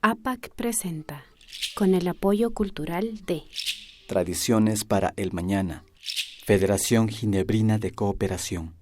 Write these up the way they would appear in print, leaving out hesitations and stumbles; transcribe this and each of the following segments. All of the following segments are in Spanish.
APAC presenta, con el apoyo cultural de Tradiciones para el Mañana, Federación Ginebrina de Cooperación.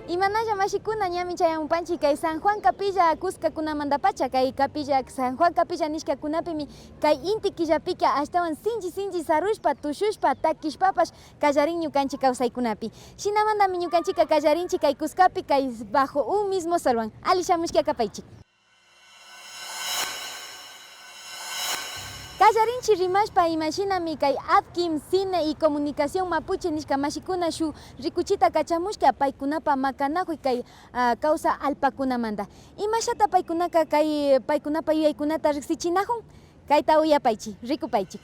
Imanalla mashikuna ñami chayamunpanchik kay San Juan Capilla kuskakunamantapacha kay Capilla San Juan Capilla nishkakunapimi kay inti killapika ashtawan sinchi sarushpa tushushpa takishpapash kallarin ñukanchik kawsaykunapi. Shinamantami ñukanchika kallarinchik kay kuskapi kay bajo un mismo solwan. Ali shamushka kapaychik. Kallarinchi rimashpa imashinami kay Adkim Cine y Comunicación Mapuche nishka mashikuna shu rikuchita kachamushka paykunapa makanajuy kay causa alpakunamanta. Imashata paykunaka kay paykunapa yuyaykunata riksichinajun kayta uyapaychik, rikupaychik.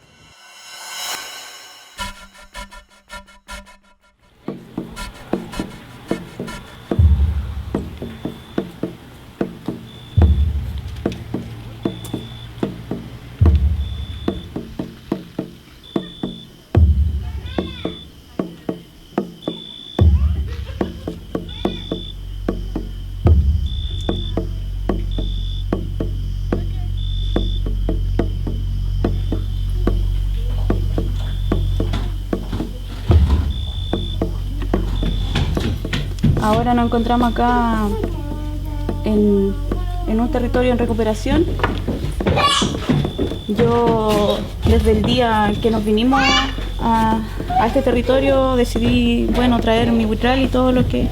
Ahora nos encontramos acá en un territorio en recuperación. Yo desde el día en que nos vinimos a este territorio decidí, traer mi buitral y todo lo que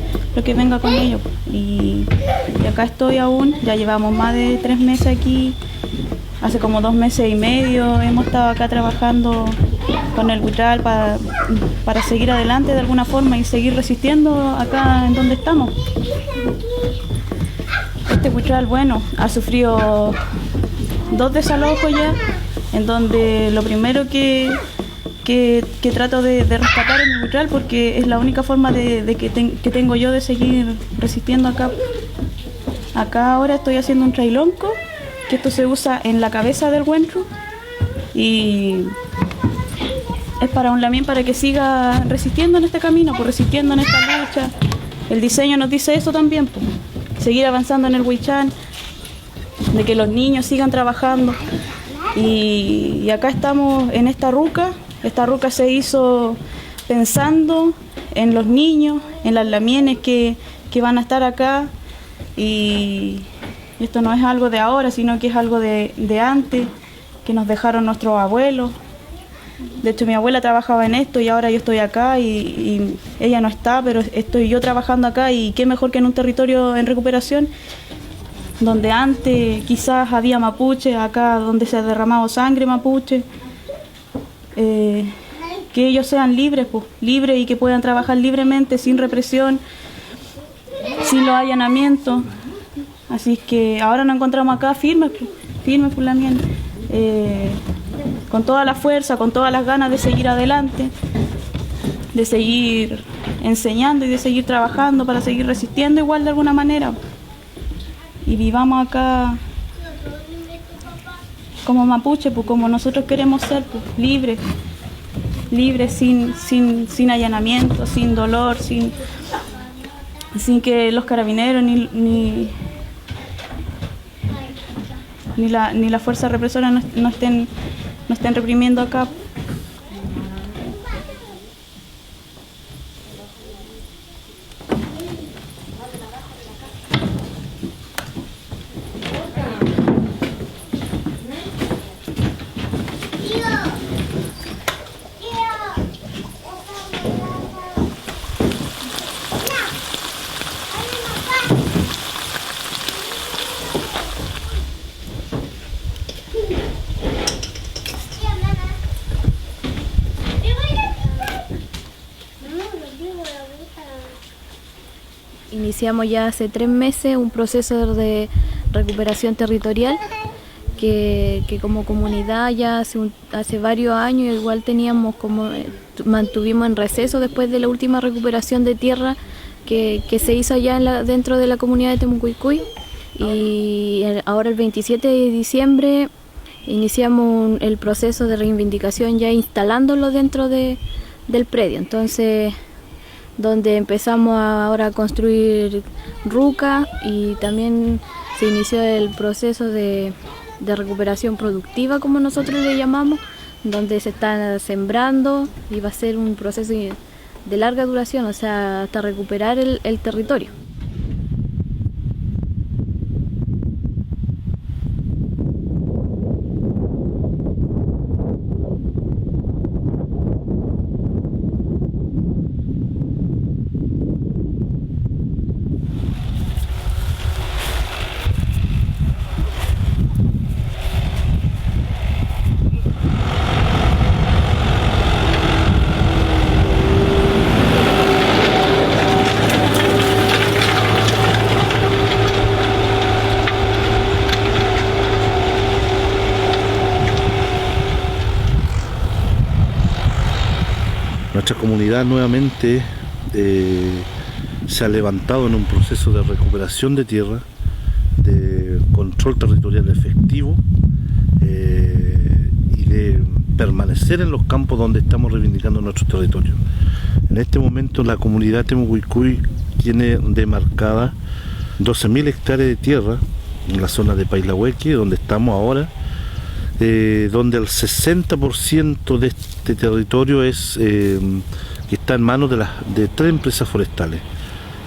venga con ello. Y acá estoy aún, ya llevamos más de 3 meses aquí. Hace como 2 meses y medio hemos estado acá trabajando con el buitral para seguir adelante de alguna forma y seguir resistiendo acá en donde estamos. Este buitral, ha sufrido 2 desalojos ya, en donde lo primero que trato de rescatar es mi buitral, porque es la única forma que tengo yo de seguir resistiendo acá. Acá ahora estoy haciendo un trailonco, que esto se usa en la cabeza del huentru y es para un lamien para que siga resistiendo en este camino, resistiendo en esta lucha. El diseño nos dice eso también, seguir avanzando en el huichán, de que los niños sigan trabajando. Y acá estamos en esta ruca. Esta ruca se hizo pensando en los niños, en las lamienes que van a estar acá. Y esto no es algo de ahora, sino que es algo de antes, que nos dejaron nuestros abuelos. De hecho, mi abuela trabajaba en esto y ahora yo estoy acá y ella no está, pero estoy yo trabajando acá, y qué mejor que en un territorio en recuperación, donde antes quizás había mapuche, acá donde se ha derramado sangre mapuche, que ellos sean libres y que puedan trabajar libremente, sin represión, sin los allanamientos. Así que ahora nos encontramos acá firmes por la mien, con toda la fuerza, con todas las ganas de seguir adelante, de seguir enseñando y de seguir trabajando para seguir resistiendo igual de alguna manera. Y vivamos acá como mapuche, como nosotros queremos ser, libres, sin allanamiento, sin dolor, sin que los carabineros ni la fuerza represora no estén reprimiendo acá. Iniciamos ya hace 3 meses un proceso de recuperación territorial que como comunidad ya hace varios años igual teníamos mantuvimos en receso después de la última recuperación de tierra que se hizo allá dentro de la comunidad de Temucuicui, y ahora el 27 de diciembre iniciamos el proceso de reivindicación ya instalándolo dentro del predio. Entonces, donde empezamos ahora a construir ruca, y también se inició el proceso de recuperación productiva, como nosotros le llamamos, donde se está sembrando y va a ser un proceso de larga duración, o sea, hasta recuperar el territorio. Nuestra comunidad nuevamente se ha levantado en un proceso de recuperación de tierra, de control territorial efectivo y de permanecer en los campos donde estamos reivindicando nuestro territorio. En este momento la comunidad Temucuicui tiene demarcada 12.000 hectáreas de tierra en la zona de Pailahueque, donde estamos ahora, donde el 60% de este territorio que está en manos de 3 empresas forestales: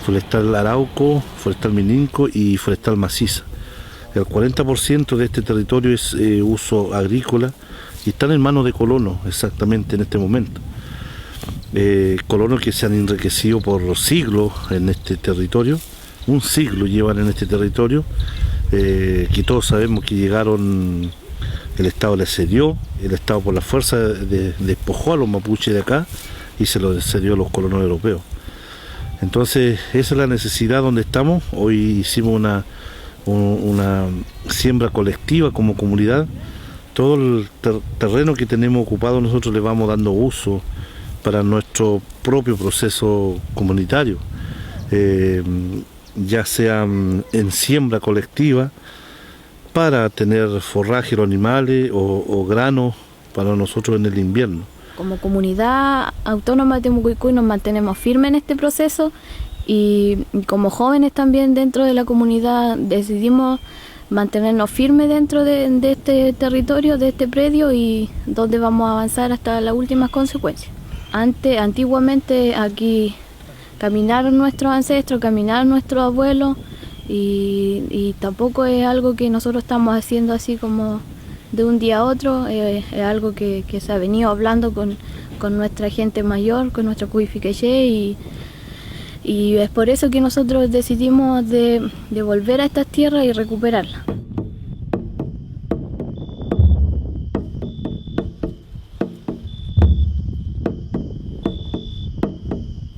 Forestal Arauco, Forestal Mininco y Forestal Maciza. El 40% de este territorio es uso agrícola y están en manos de colonos exactamente en este momento. Colonos que se han enriquecido por siglos en este territorio, un siglo llevan en este territorio, que todos sabemos que llegaron. El Estado les cedió, el Estado por la fuerza despojó a los mapuches de acá y se los cedió a los colonos europeos. Entonces esa es la necesidad donde estamos. Hoy hicimos una siembra colectiva como comunidad. Todo el terreno que tenemos ocupado nosotros le vamos dando uso para nuestro propio proceso comunitario, ya sea en siembra colectiva, para tener forraje a los animales o granos para nosotros en el invierno. Como comunidad autónoma de Temucuicui nos mantenemos firmes en este proceso, y como jóvenes también dentro de la comunidad decidimos mantenernos firmes dentro de este territorio, de este predio, y donde vamos a avanzar hasta las últimas consecuencias. Antiguamente aquí caminaron nuestros ancestros, caminaron nuestros abuelos, y tampoco es algo que nosotros estamos haciendo así como de un día a otro, es algo que se ha venido hablando con nuestra gente mayor, con nuestra cuifiqueché, y es por eso que nosotros decidimos de volver a estas tierras y recuperarlas.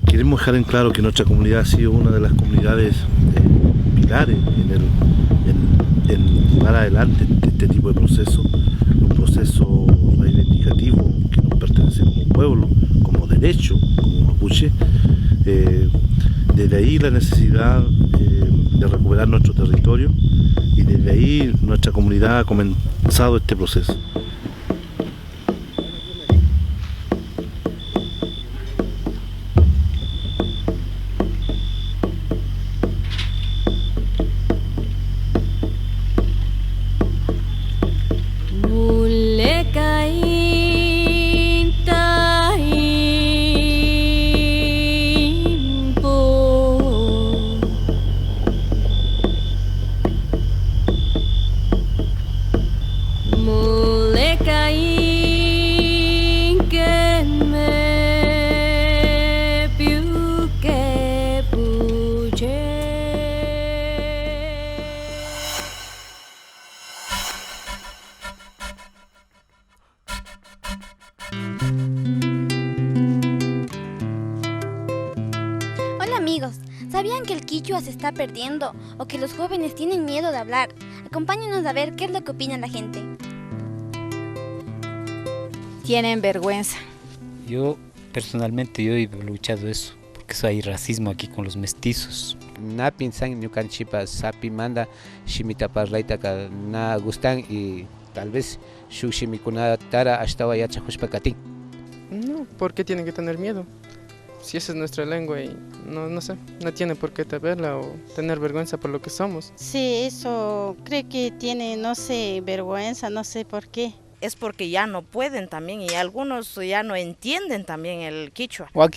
Queremos dejar en claro que nuestra comunidad ha sido una de las comunidades pilares en llevar adelante este tipo de proceso, un proceso reivindicativo que nos pertenece como pueblo, como derecho, como mapuche. Desde ahí la necesidad de recuperar nuestro territorio, y desde ahí nuestra comunidad ha comenzado este proceso. Hola amigos, ¿sabían que el quichua se está perdiendo o que los jóvenes tienen miedo de hablar? Acompáñenos a ver qué es lo que opina la gente. Tienen vergüenza. Yo personalmente he luchado eso, porque hay racismo aquí con los mestizos. Na pinsan ñukanchipa sapi manda shimitapas raytaka na gustan y tal vez shuk shimikunatara ashtawa yachajushpa katin. No, ¿por qué tienen que tener miedo? Si esa es nuestra lengua y no sé, no tiene por qué temerla o tener vergüenza por lo que somos. Sí, eso creo que tiene, no sé, vergüenza, no sé por qué. Es porque ya no pueden también y algunos ya no entienden también el quichua. No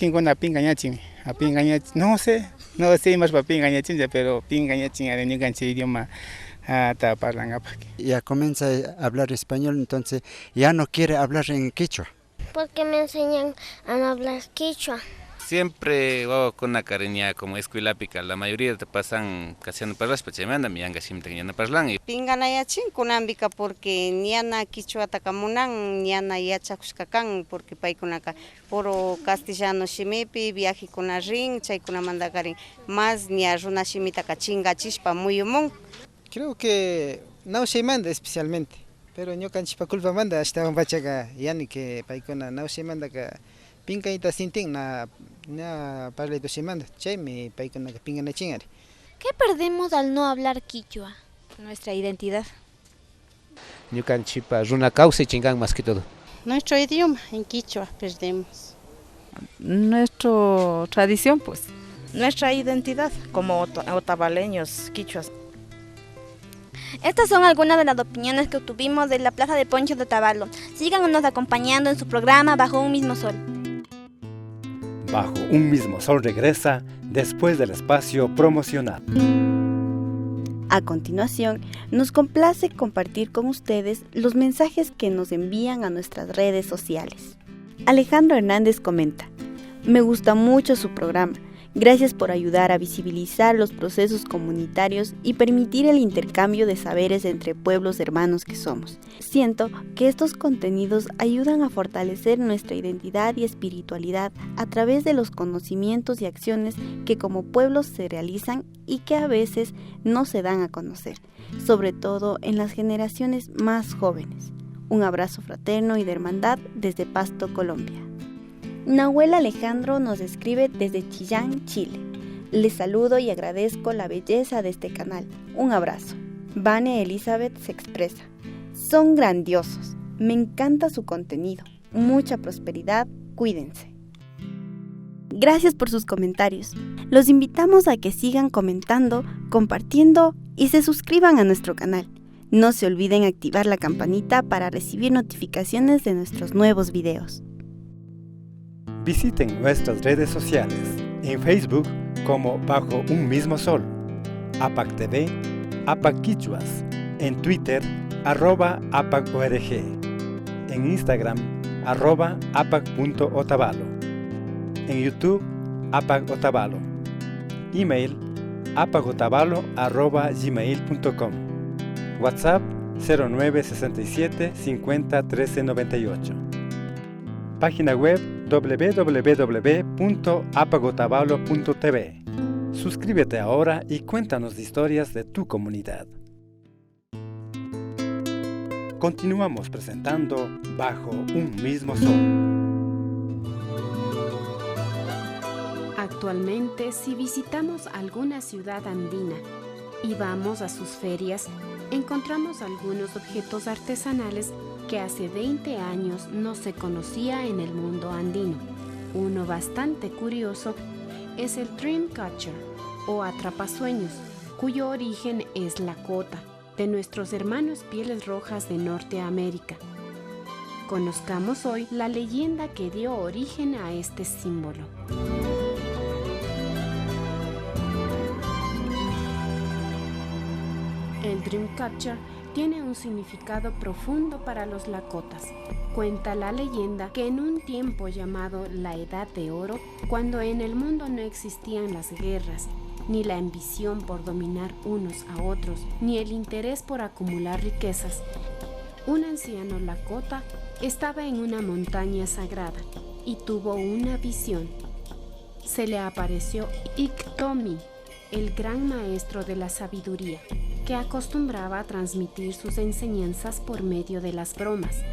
sé más para pingañachin, pero pingañachin de ningún idioma parlan. Ya comienza a hablar español, entonces ya no quiere hablar en quichua. Porque me enseñan a no hablar quichua. Siempre con una cariña como escuelápica, la mayoría te pasan casiano parlas, pachemanda, mi anga simte que no parlan. Pinganayachin kunambika porque niana quichua takamunan, niana yachakushkakan porque paikunaka puro castellano shimipi, viaje con la ring, chay kuna mandakarin, más nia runa shimitaka chingachishpa muy humón. Creo que no se manda especialmente, pero yo canchipa culpa manda hasta un bachaga yani que paikuna no se manda que pinka ita sinting na parle to se manda, che mi paikuna que pinga na chingari. ¿Qué perdemos al no hablar quichua? Nuestra identidad. Yo canchipa runa causa y chingan más que todo. Nuestro idioma en quichua perdemos. Nuestra tradición, pues. Nuestra identidad como otavaleños, quichuas. Estas son algunas de las opiniones que obtuvimos de la Plaza de Ponchos de Otavalo. Síganos acompañando en su programa Bajo un mismo sol. Bajo un mismo sol regresa después del espacio promocional. A continuación, nos complace compartir con ustedes los mensajes que nos envían a nuestras redes sociales. Alejandro Hernández comenta: me gusta mucho su programa. Gracias por ayudar a visibilizar los procesos comunitarios y permitir el intercambio de saberes entre pueblos hermanos que somos. Siento que estos contenidos ayudan a fortalecer nuestra identidad y espiritualidad a través de los conocimientos y acciones que como pueblos se realizan y que a veces no se dan a conocer, sobre todo en las generaciones más jóvenes. Un abrazo fraterno y de hermandad desde Pasto, Colombia. Nahuel Alejandro nos escribe desde Chillán, Chile. Les saludo y agradezco la belleza de este canal. Un abrazo. Vane Elizabeth se expresa: son grandiosos. Me encanta su contenido. Mucha prosperidad. Cuídense. Gracias por sus comentarios. Los invitamos a que sigan comentando, compartiendo y se suscriban a nuestro canal. No se olviden activar la campanita para recibir notificaciones de nuestros nuevos videos. Visiten nuestras redes sociales, en Facebook como Bajo un mismo sol, APAC TV, APAC Quichuas, en Twitter @APACORG, en Instagram @APAC.otavalo, en YouTube APAC Otavalo, email apacotavalo@gmail.com, WhatsApp 0967 50 13 98. Página web www.apacotavalo.tv. Suscríbete ahora y cuéntanos historias de tu comunidad. Continuamos presentando Bajo un mismo sol. Actualmente, si visitamos alguna ciudad andina y vamos a sus ferias, encontramos algunos objetos artesanales que hace 20 años no se conocía en el mundo andino. Uno bastante curioso es el Dreamcatcher o atrapasueños, cuyo origen es Lakota, de nuestros hermanos pieles rojas de Norteamérica. Conozcamos hoy la leyenda que dio origen a este símbolo. El Dreamcatcher tiene un significado profundo para los Lakotas. Cuenta la leyenda que en un tiempo llamado la Edad de Oro, cuando en el mundo no existían las guerras, ni la ambición por dominar unos a otros, ni el interés por acumular riquezas, un anciano Lakota estaba en una montaña sagrada y tuvo una visión. Se le apareció Iktomi, el gran maestro de la sabiduría, que acostumbraba a transmitir sus enseñanzas por medio de las bromas.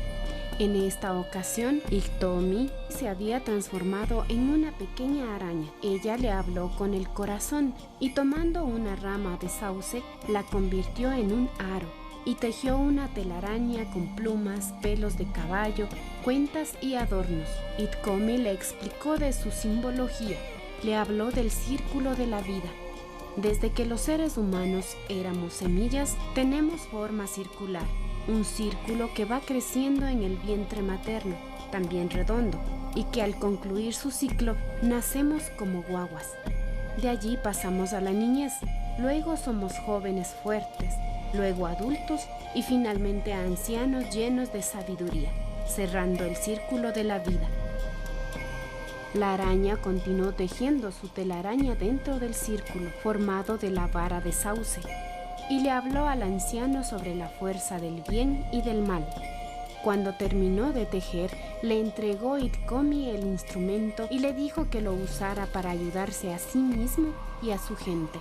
En esta ocasión, Iktomi se había transformado en una pequeña araña. Ella le habló con el corazón y tomando una rama de sauce, la convirtió en un aro y tejió una telaraña con plumas, pelos de caballo, cuentas y adornos. Iktomi le explicó de su simbología, le habló del círculo de la vida. Desde que los seres humanos éramos semillas, tenemos forma circular. Un círculo que va creciendo en el vientre materno, también redondo, y que al concluir su ciclo nacemos como guaguas. De allí pasamos a la niñez, luego somos jóvenes fuertes, luego adultos y finalmente ancianos llenos de sabiduría, cerrando el círculo de la vida. La araña continuó tejiendo su telaraña dentro del círculo formado de la vara de sauce, y le habló al anciano sobre la fuerza del bien y del mal. Cuando terminó de tejer, le entregó Iktomi el instrumento y le dijo que lo usara para ayudarse a sí mismo y a su gente.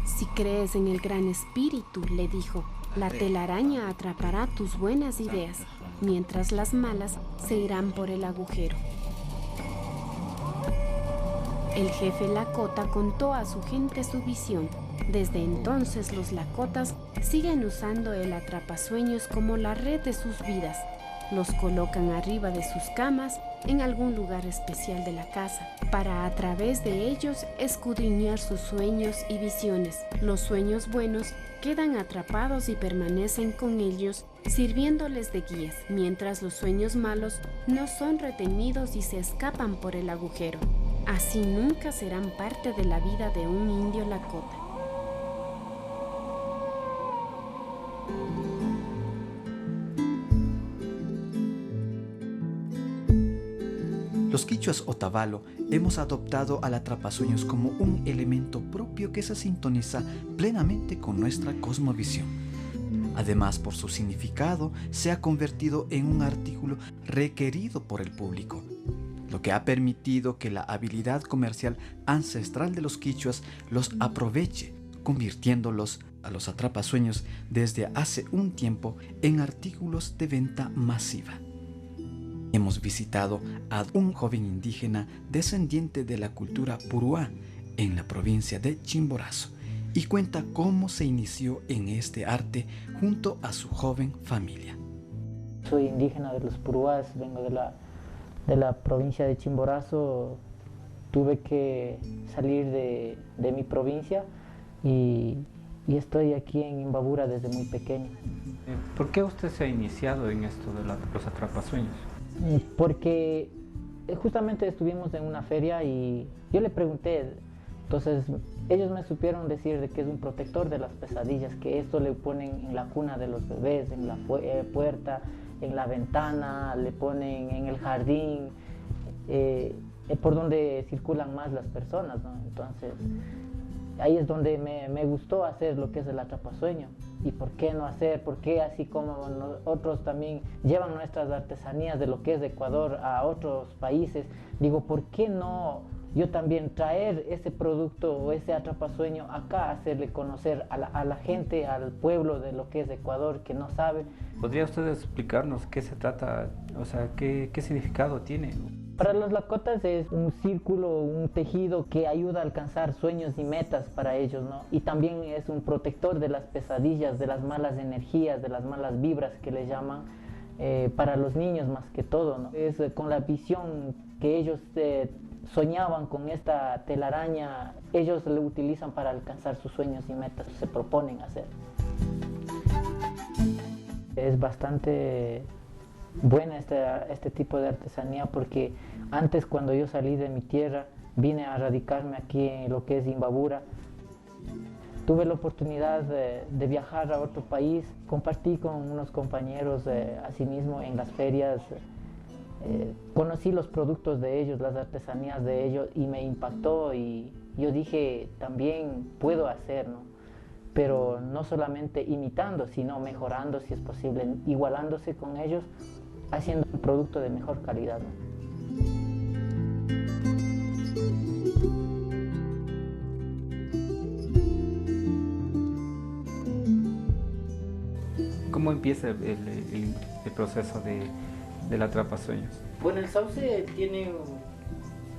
Si crees en el gran espíritu, le dijo, la telaraña atrapará tus buenas ideas, mientras las malas se irán por el agujero. El jefe Lakota contó a su gente su visión. Desde entonces los Lakotas siguen usando el atrapasueños como la red de sus vidas. Los colocan arriba de sus camas en algún lugar especial de la casa, para a través de ellos escudriñar sus sueños y visiones. Los sueños buenos quedan atrapados y permanecen con ellos, sirviéndoles de guías, mientras los sueños malos no son retenidos y se escapan por el agujero. Así nunca serán parte de la vida de un indio Lakota. Los quichuas Otavalo hemos adoptado al atrapasueños como un elemento propio que se sintoniza plenamente con nuestra cosmovisión. Además, por su significado, se ha convertido en un artículo requerido por el público, lo que ha permitido que la habilidad comercial ancestral de los quichuas los aproveche, convirtiéndolos a los atrapasueños desde hace un tiempo en artículos de venta masiva. Hemos visitado a un joven indígena descendiente de la cultura Puruá en la provincia de Chimborazo y cuenta cómo se inició en este arte junto a su joven familia. Soy indígena de los Puruás, vengo de la provincia de Chimborazo. Tuve que salir de mi provincia y estoy aquí en Imbabura desde muy pequeño. ¿Por qué usted se ha iniciado en esto de los atrapasueños? Porque justamente estuvimos en una feria y yo le pregunté, entonces ellos me supieron decir de que es un protector de las pesadillas, que esto le ponen en la cuna de los bebés, en la puerta, en la ventana, le ponen en el jardín, por donde circulan más las personas, ¿no? Entonces ahí es donde me gustó hacer lo que es el atrapasueño. ¿Y por qué no hacer? ¿Por qué así como nosotros también llevan nuestras artesanías de lo que es de Ecuador a otros países? Digo, ¿por qué no yo también traer ese producto o ese atrapasueño acá, hacerle conocer a la gente, al pueblo de lo que es de Ecuador que no sabe? ¿Podría usted explicarnos qué se trata, o sea, qué significado tiene? Para los Lakotas es un círculo, un tejido que ayuda a alcanzar sueños y metas para ellos, ¿no? Y también es un protector de las pesadillas, de las malas energías, de las malas vibras que le llaman, para los niños más que todo, ¿no? Es con la visión que ellos soñaban con esta telaraña, ellos lo utilizan para alcanzar sus sueños y metas, se proponen hacer. Es bastante buena este tipo de artesanía, porque antes, cuando yo salí de mi tierra, vine a radicarme aquí en lo que es Imbabura. Tuve la oportunidad de viajar a otro país, compartí con unos compañeros asimismo en las ferias, conocí los productos de ellos, las artesanías de ellos, y me impactó, y yo dije, también puedo hacer, ¿no? Pero no solamente imitando, sino mejorando si es posible, igualándose con ellos, haciendo un producto de mejor calidad, ¿no? ¿Cómo empieza el proceso del atrapasueños? Bueno, el sauce tiene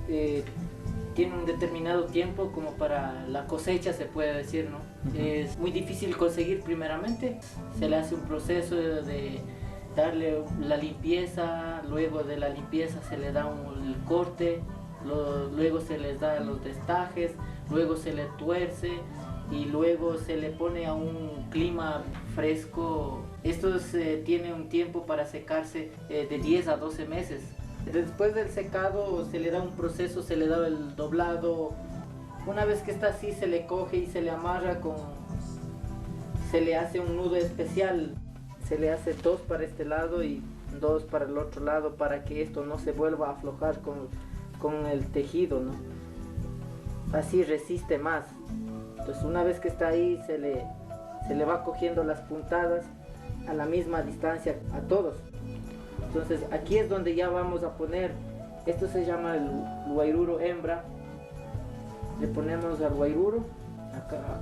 un determinado tiempo como para la cosecha, se puede decir, ¿no? Es muy difícil conseguir primeramente, se le hace un proceso de darle la limpieza, luego de la limpieza se le da el corte, luego se les da los destajes, luego se le tuerce y luego se le pone a un clima fresco. Esto tiene un tiempo para secarse de 10 a 12 meses. Después del secado se le da un proceso, se le da el doblado. Una vez que está así se le coge y se le amarra se le hace un nudo especial. Se le hace 2 para este lado y 2 para el otro lado para que esto no se vuelva a aflojar con el tejido, ¿no? Así resiste más. Entonces una vez que está ahí se le va cogiendo las puntadas a la misma distancia a todos. Entonces aquí es donde ya vamos a poner, esto se llama el guairuro hembra. Le ponemos al guairuro,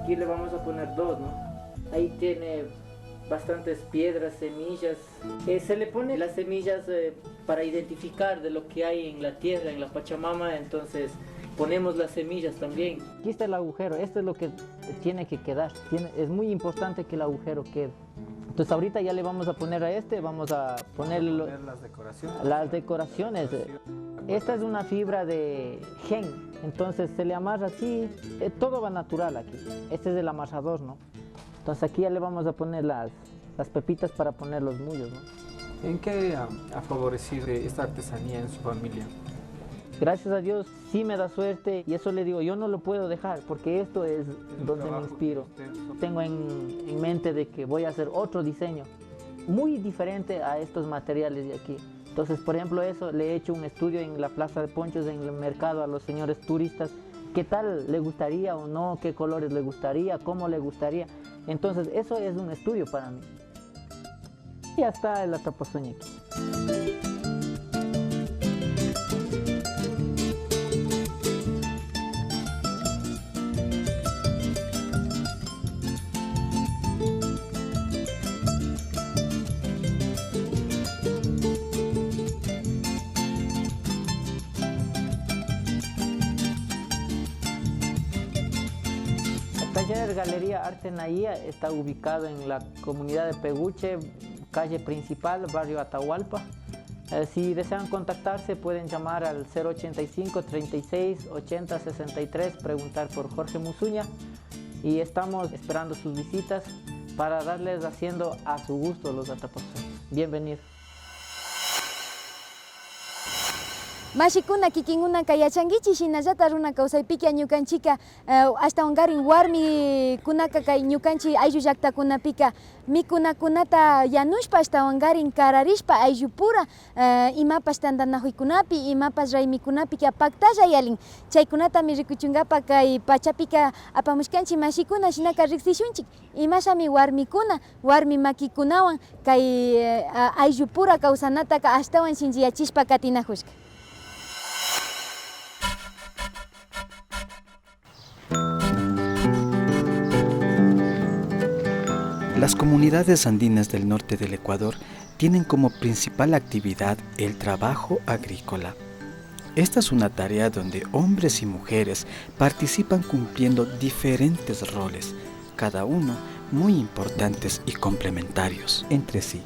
aquí le vamos a poner 2, ¿no? Ahí tiene bastantes piedras, semillas. Se le pone las semillas para identificar de lo que hay en la tierra, en la Pachamama, entonces ponemos las semillas también. Aquí está el agujero, esto es lo que tiene que quedar. Es muy importante que el agujero quede. Entonces ahorita ya le vamos a poner a vamos a ponerle las decoraciones. Las decoraciones. Esta es una fibra de gen, entonces se le amarra así, todo va natural aquí. Este es el amarrador, ¿no? Entonces aquí ya le vamos a poner las pepitas para poner los mullos, ¿no? ¿En qué ha favorecido esta artesanía en su familia? Gracias a Dios sí me da suerte y eso le digo, yo no lo puedo dejar porque esto es donde me inspiro. Tengo en mente de que voy a hacer otro diseño muy diferente a estos materiales de aquí. Entonces, por ejemplo, eso le he hecho un estudio en la plaza de ponchos, en el mercado, a los señores turistas. ¿Qué tal le gustaría o no? ¿Qué colores le gustaría? ¿Cómo le gustaría? Entonces, eso es un estudio para mí. Y ya está el atrapasueño aquí. Galería Arte Nahía está ubicado en la comunidad de Peguche, calle principal, barrio Atahualpa. Si desean contactarse pueden llamar al 085 36 80 63, preguntar por Jorge Musuña y estamos esperando sus visitas para darles haciendo a su gusto los atrapasueños. Bienvenidos. Mashikuna kikinguna kayachangichi shinallata runa kawsaypika ñukanchika ashtawankarin warmi kunaka kay ñukanchik ayllu llaqtakunapika mikunakunata yanushpa ashtawankarin kararishpa ayllu pura imapas tantanakuykunapi imapas raymikunapi paktalla yalin chaykunatami rikuchunkapa kay pachapika apamushkanchik mashikuna shinaka riksishunchik imashami warmi makikunawan kay ayllu pura kawsanataka ashtawan shinchiyachishpa katinajushka. Las comunidades andinas del norte del Ecuador tienen como principal actividad el trabajo agrícola. Esta es una tarea donde hombres y mujeres participan cumpliendo diferentes roles, cada uno muy importantes y complementarios entre sí.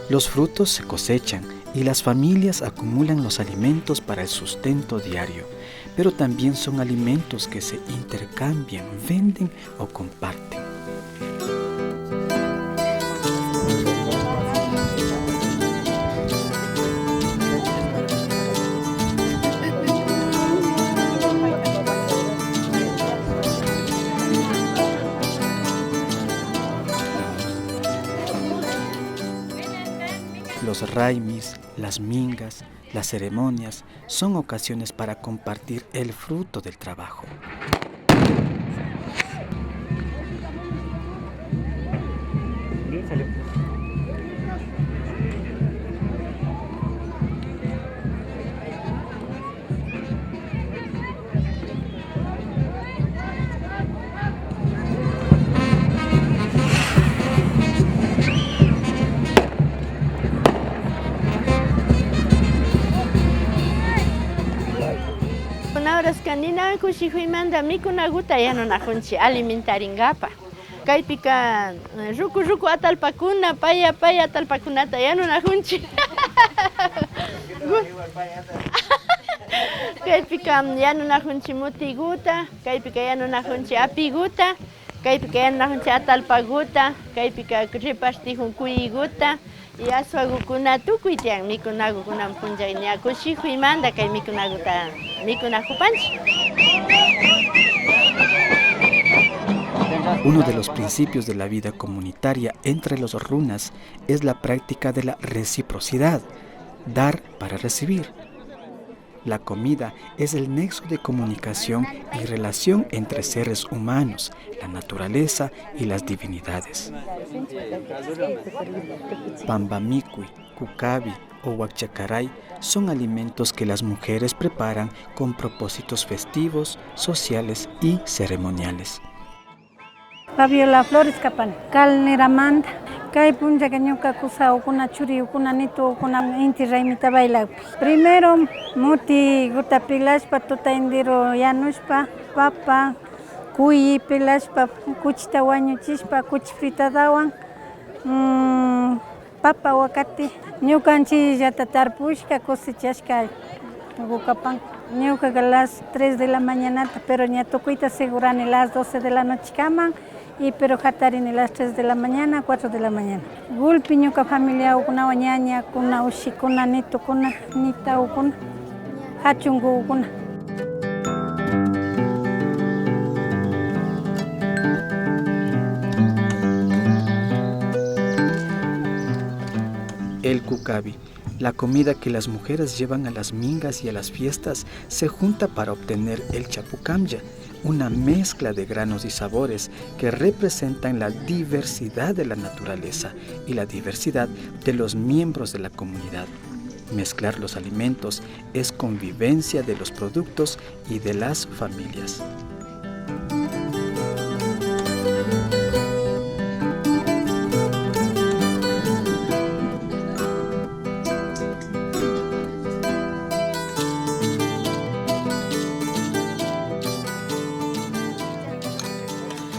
Los frutos se cosechan y las familias acumulan los alimentos para el sustento diario, pero también son alimentos que se intercambian, venden o comparten. Los raimis, las mingas, las ceremonias son ocasiones para compartir el fruto del trabajo. Manauras canina kushihuimanda mikunaguta yanunajunchi alimentaringapa. Kaypika ruku atalpakuna paya atalpakunata yanunajunchi. Kaypika yanunajunchi mutiguta, kaypika yanunajunchi apiguta, kaypika yanunajunchi atalpaguta, kaypika ripashtijun kuyiguta. Y aswagukuna tukuytian mikunagukunan punchayña kushihuymanta kay mikunaguta mikunajupanchik. Uno de los principios de la vida comunitaria entre los runas es la práctica de la reciprocidad, dar para recibir. La comida es el nexo de comunicación y relación entre seres humanos, la naturaleza y las divinidades. Pambamicui, cucabi o huachacaray son alimentos que las mujeres preparan con propósitos festivos, sociales y ceremoniales. Fabiola Flores Capan, Calneramanda, Kay punja que ñuka kusa ukuna churi ukuna nitu ukuna inti raimita baila. Primero muti guta pilashpa tuta indiro yanushpa papa kuyi pilashpa kuchita wañuchishpa kuchi fritadawan papa wakati ñukanchik llata tarpushka cosechashka Gucapan. Ñuka a las 3 de la mañana, pero ña tukuyta segurani las 12 de la noche caman. Y pero jatarini las 3 de la mañana, 4 de la mañana. Gulpi ñuka familia ukuna wañaña, kuna ushi, kuna nitu, kuna nita, ukuna hachungu, ukuna. El cucabi, la comida que las mujeres llevan a las mingas y a las fiestas, se junta para obtener el chapucamya, una mezcla de granos y sabores que representan la diversidad de la naturaleza y la diversidad de los miembros de la comunidad. Mezclar los alimentos es convivencia de los productos y de las familias.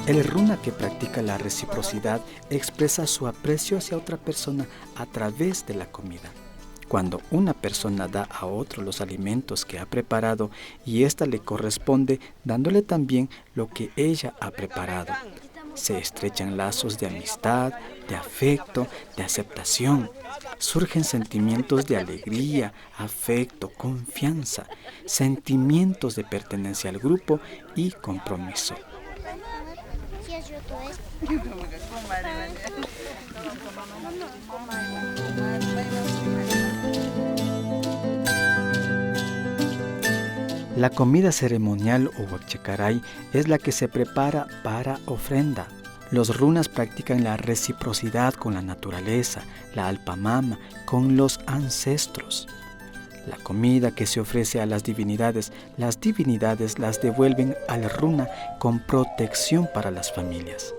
El runa que practica la reciprocidad expresa su aprecio hacia otra persona a través de la comida. Cuando una persona da a otro los alimentos que ha preparado y ésta le corresponde dándole también lo que ella ha preparado, se estrechan lazos de amistad, de afecto, de aceptación. Surgen sentimientos de alegría, afecto, confianza, sentimientos de pertenencia al grupo y compromiso. La comida ceremonial o huachacaray es la que se prepara para ofrenda. Los runas practican la reciprocidad con la naturaleza, la alpamama, con los ancestros. La comida que se ofrece a las divinidades las devuelven al runa con protección para las familias.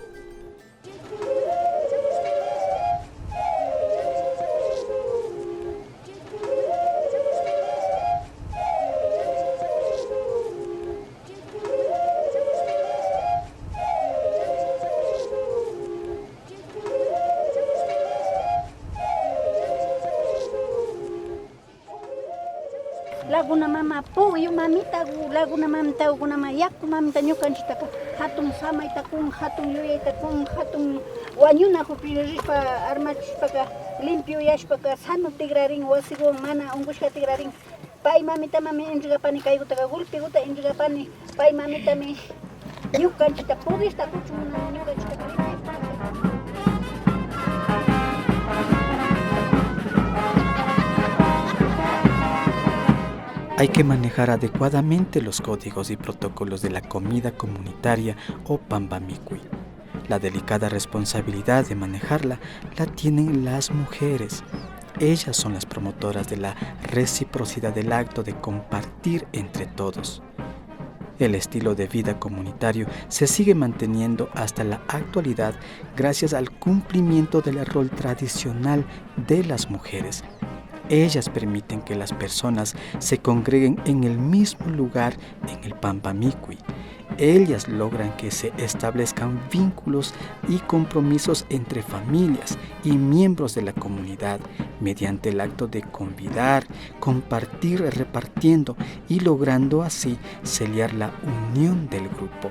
Laguna mama puyo mamita laguna mamita uguna mayaku mamita ñukanchik hatun samaytakun hatun yuyaytakun hatun wañuna hupiripa armachishpaka limpio yashpaka sano tigrarin wasiwan mana ungushka tigrarin pay mamita mami enrigapani kaygutaqa gulpiguta enrigapani pay mamitami ñukanchikta pudista kuchumuna ñukanchikta. Hay que manejar adecuadamente los códigos y protocolos de la comida comunitaria o pambamicui. La delicada responsabilidad de manejarla la tienen las mujeres. Ellas son las promotoras de la reciprocidad del acto de compartir entre todos. El estilo de vida comunitario se sigue manteniendo hasta la actualidad gracias al cumplimiento del rol tradicional de las mujeres. Ellas permiten que las personas se congreguen en el mismo lugar en el Pampamicui. Ellas logran que se establezcan vínculos y compromisos entre familias y miembros de la comunidad mediante el acto de convidar, compartir, repartiendo y logrando así sellar la unión del grupo.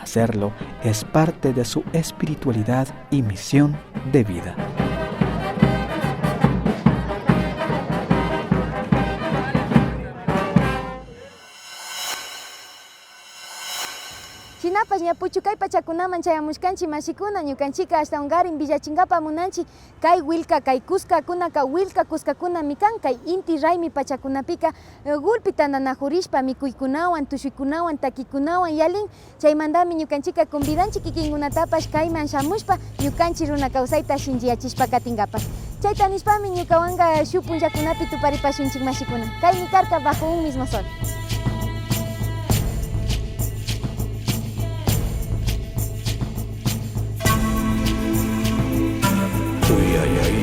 Hacerlo es parte de su espiritualidad y misión de vida. Chinapas ñapuchukay pachakunaman chayamushkanchi mashikuna ñukanchika hasta ungarin villachinkapa munanchi kay wilka kay kuskakuna kay wilka kuskakunami kan kay inti raymi pachakunapika gulpita nanajurishpa mikuykunawan tushuykunawan takikunawan yalin chaymantami ñukanchika convidanchi kikinkunatapash kayman shamushpa ñukanchi runa kawsayta shinchiyachishpa katinkapas chayta nishpami ñukawanka shuk punllakunapi tuparipashunchik mashikuna kaymi karka bajo un mismo sol. Uy, ay, ay,